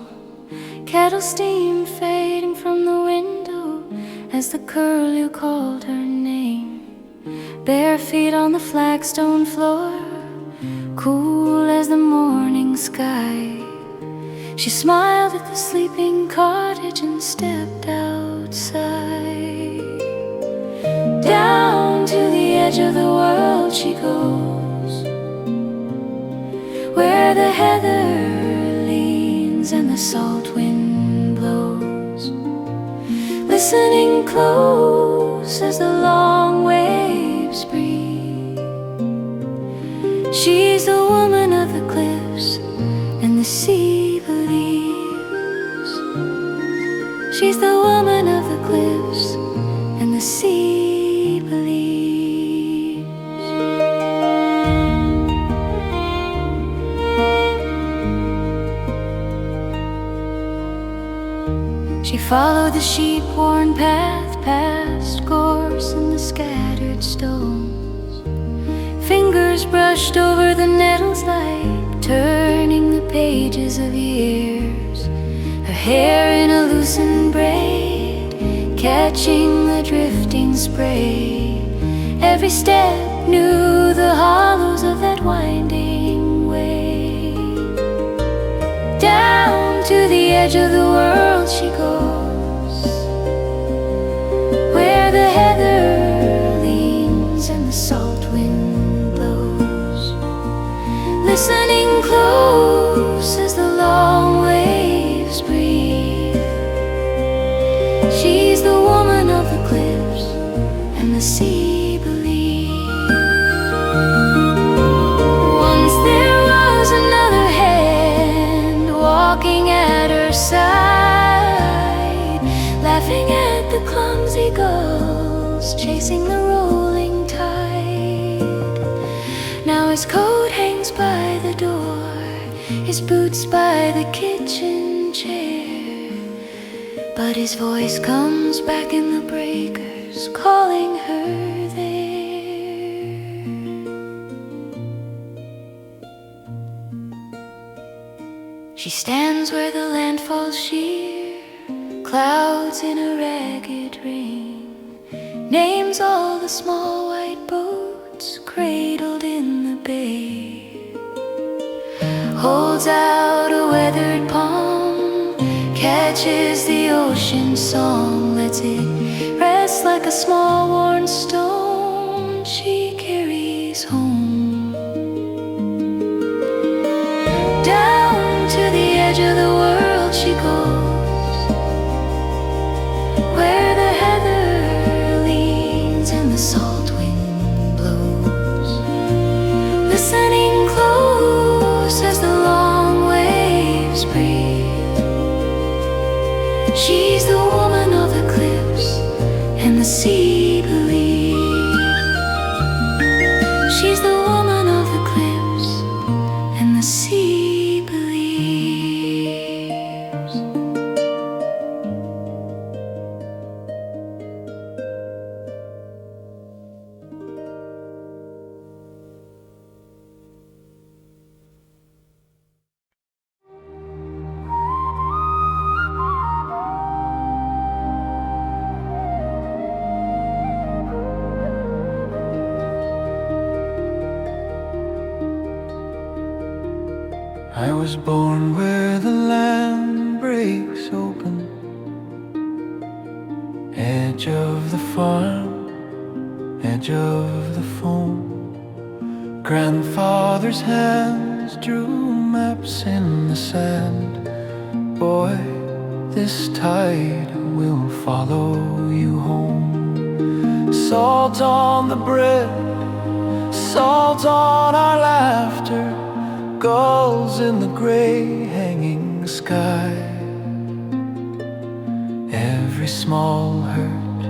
Kettle steam fading from the window as the curlew called her name. Bare feet on the flagstone floor, cool as the morning sky. She smiled at the sleeping cottage and stepped outside. Down to the edge of the world she goes, where the heather leans and the salt wind blows, listening close as the long waves breathe. She's the woman of the cliffs, and the sea believes. She's the woman of the cliffs, and the sea believes. She followed the sheep-worn path past gorse and the scattered stones. Fingers brushed over the nettles like turning the pages of years. Her hair in a loosened braid, catching the drifting spray. Every step knew the hollows of that winding way. Down to the edge of the world she goes, where the heather leans and the salt wind blows, listening close as the long waves breathe. She's the woman of the cliffs, and the sea believes. Once there was another hand walking at her side, laughing at the clumsy gulls chasing the rolling tide. Now his coat hangs by the door, his boots by the kitchen chair, but his voice comes back in the breakers, calling her there. She stands where the land falls sheer, clouds in a ragged ring, names all the small white boats cradled in the bay. Holds out a weathered palm, catches the ocean's song, lets it rest like a small worn stone she carries home. Down to the edge of the world she goes, where the heather leans and the salt wind blows, listening close as the long waves breathe. She's the woman of the cliffs, and the sea believes. She's the woman of the cliffs, and the sea believes. I was born where the land breaks gates open, edge of the farm, edge of the foam. Grandfather's hands drew maps in the sand. Boy, this tide will follow you home. Salt on the bread, salt on our laughter, gulls in the gray hanging sky. Every small hurt,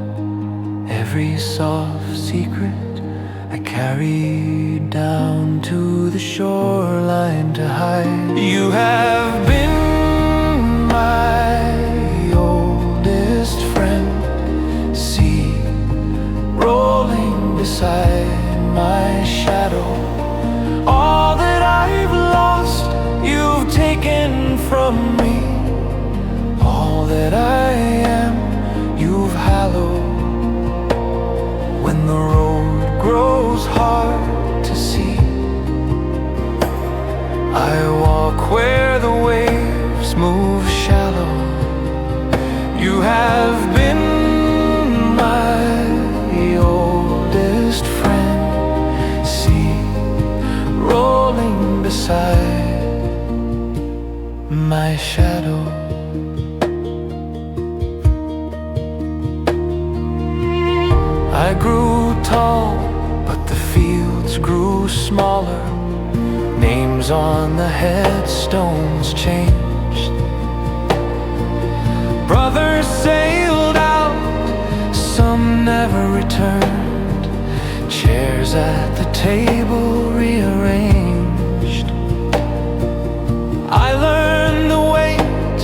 every soft secret I carried down to the shoreline to hide. You have been my oldest friend, sea rolling beside my shadow. All that I've lost, you've taken from me. All that I am, you've hallowed. When the road grows hard to see, I walk where the waves move shallow. You have been my oldest friend, sea rolling beside my shadow. I grew tall, but the fields grew smaller. Names on the headstones changed. Brothers sailed out, some never returned. Chairs at the table rearranged. I learned the weight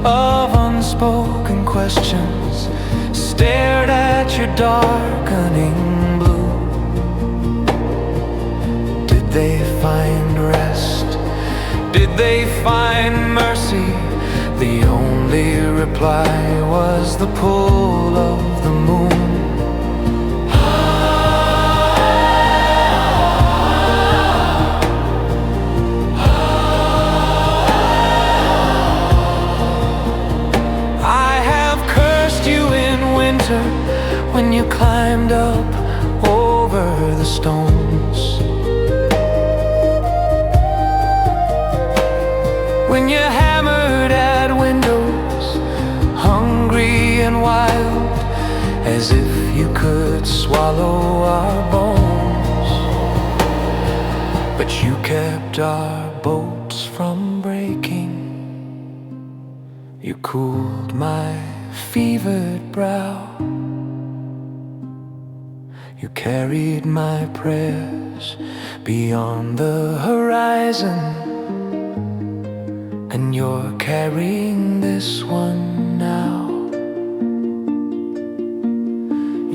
of unspoken questions, stared at your darkening blue. Did they find rest? Did they find mercy? The only reply was the pull of the moon. I have cursed you in winter when you climbed up over the stones, when you hammered at windows, hungry and wild, as if you could swallow our bones. But you kept our boats from breaking. You cooled my fevered brow. You carried my prayers beyond the horizon, and you're carrying this one now.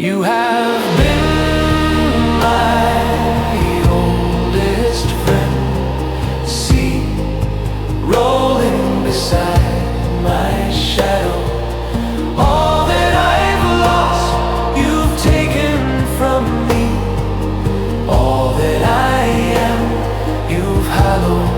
You have been my oldest friend, sea rolling beside my shadow. All that I've lost, you've taken from me. All that I am, you've hallowed.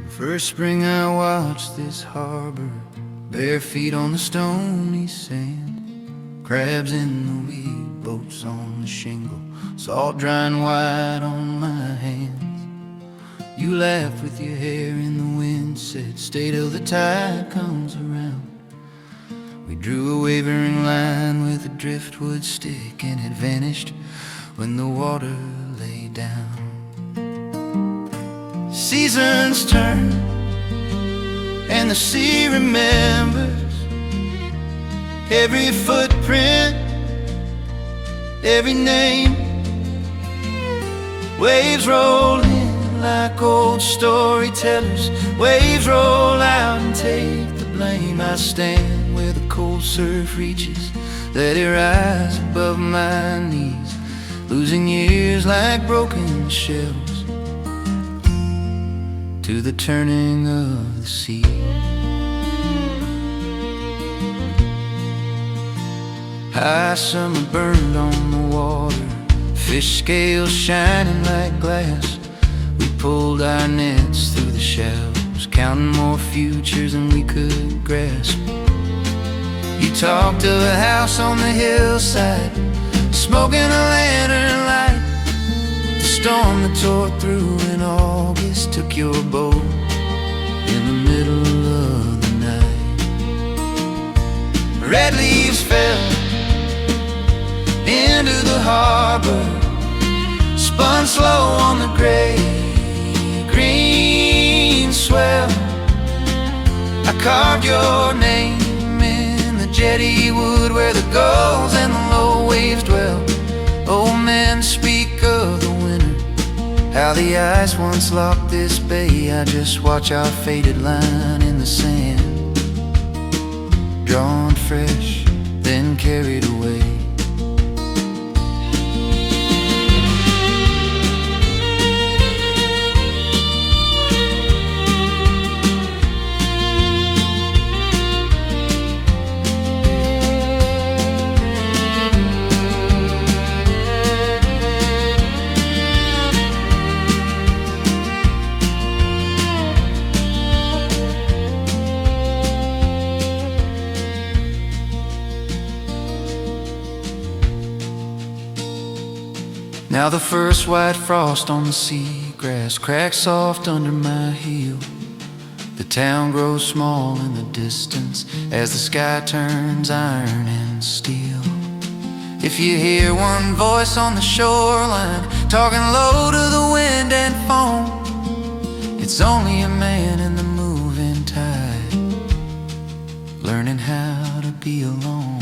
First spring I watched this harbor, bare feet on the stony sand, crabs in the weed, boats on the shingle, salt drying white on my hands. You laughed with your hair in the wind, said stay till the tide comes around. We drew a wavering line with a driftwood stick, and it vanished when the water lay down. Seasons turn, and the sea remembers every footprint, every name. Waves roll in like old storytellers, waves roll out and take the blame. I stand where the cold surf reaches, let it rise above my knees, losing years like broken shells to the turning of the sea. High summer burned on the water, fish scales shining like glass. We pulled our nets through the shallows, counting more futures than we could grasp. You talked of a house on the hillside, smoking a lantern light. The storm that tore through in August took your boat in the middle of the night. Red leaves fell into the harbor, spun slow on the gray-green swell. I carved your name in the jetty wood where the gulls and the low waves dwell. Old men speak of the winter, how the ice once locked this bay. I just watch our faded line in the sand, drawn fresh, then carried away. Now the first white frost on the seagrass cracks soft under my heel. The town grows small in the distance as the sky turns iron and steel. If you hear one voice on the shoreline talking low to the wind and foam, it's only a man in the moving tide, learning how to be alone.